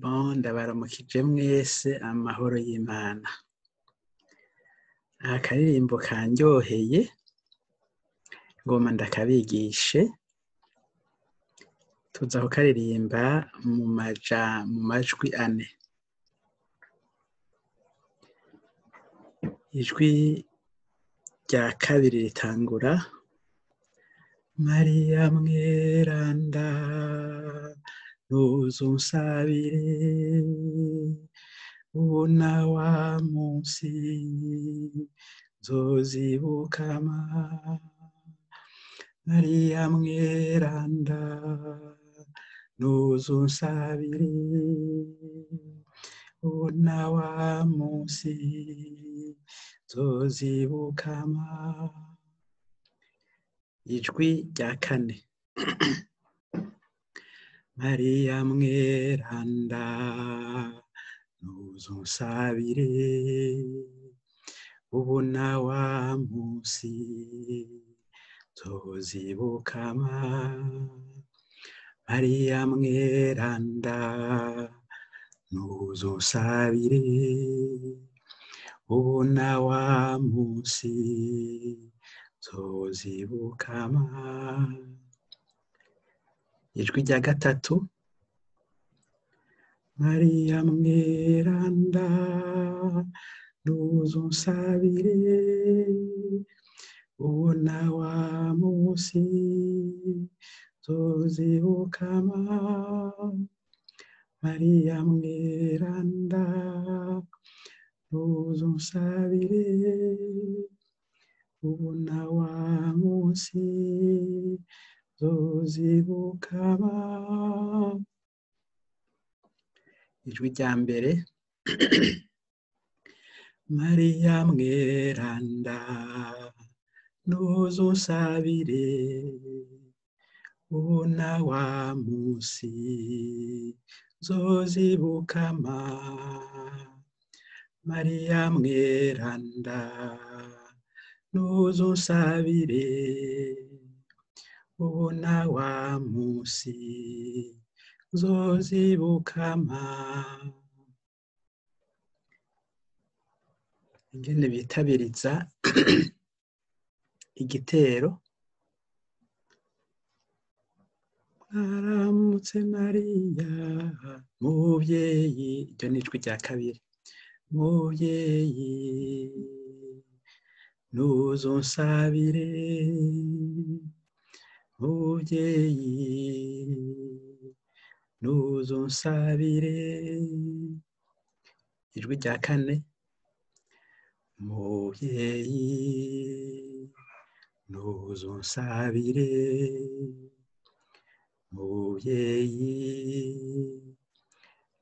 Bon, ndabaramukije mwese amahoro y'Imana. Aha karirimbo kanryoheye ngoma ndakabigishe, tuza kukaririmba mu majwi ane. Ijwi rya kabiri ritangura Mariya mweranda nuzunsabire ubona wa munsi nzozibukama. Mariya mweranda nuzunsabire ubona wa munsi nzozibukama. Ijwi rya kane Mariya mweranda nuzunsabire ubona wa munsi nzozibukama. Mariya mweranda nuzunsabire ubona wa munsi nzozibukama. Ijwi rya gatatu Mariya mweranda nuzunsabire ubona wa munsi nzozibukama. Mariya mweranda nuzunsabire ubona wa munsi nzozibukama. Ijwi rya mbere Mariya mweranda nuzunsabire ubona wa munsi nzozibukama. Mariya mweranda nuzunsabire ubona wa munsi nzozibukama. Ingene bitabiriza igitero. Mwaramutse Mariya muvyeyi, iryo ni ijwi rya kabiri. Muvyeyi nuzunsabire muvyeyi nuzunsabire. Ijwi rya kane muvyeyi nuzunsabire muvyeyi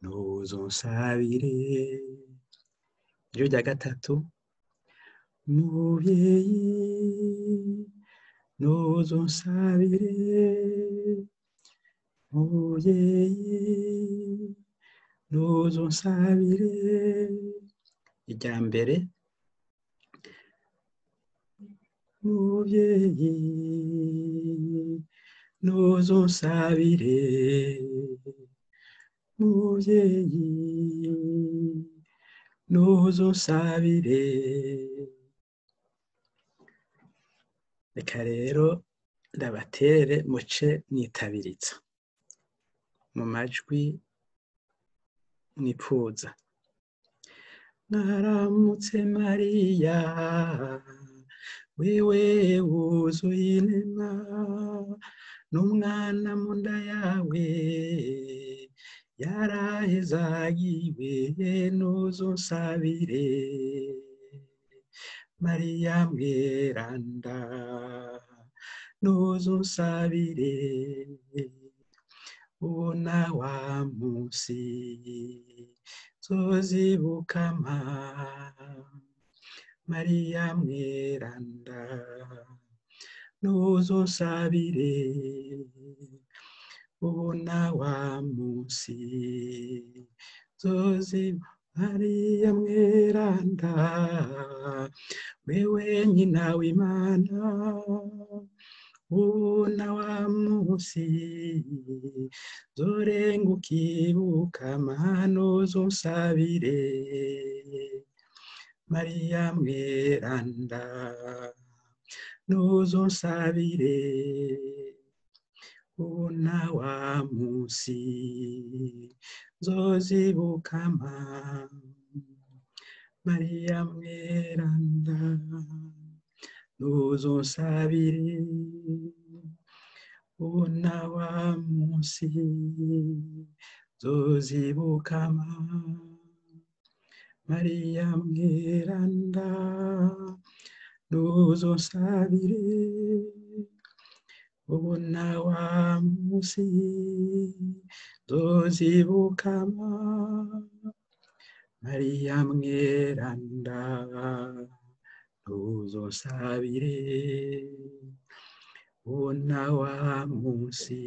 nuzunsabire. Ijwi rya gatatu muvyeyi nuzunsabire muvyeyi nuzunsabire. Irya mbere muvyeyi nuzunsabire muvyeyi nuzunsabire. Reka rero ndabatere muce mwitabiriza mu majwi mwipfuza. Mwaramutse Mariya wewe wuzuye inema n'umwana mu nda yawe yarahezagiwe nuzunsabire. Mariya mweranda nuzunsabire ubona wa munsi nzozibukama. Mariya mweranda nuzunsabire ubona wa munsi nzozibukama. Mariya mweranda wewe nyina w'Imana una wa musi zorenga ukibuka mano zonsabire Mariya mweranda nuzonsabire una wa musi zozibukama Mariya mweranda nuzonsabire una wa musi zozibukama Mariya mweranda nuzonsabire una wa musi zozibukama Mariya mweranda nuzonsabire una wa musi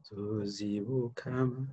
zozibukama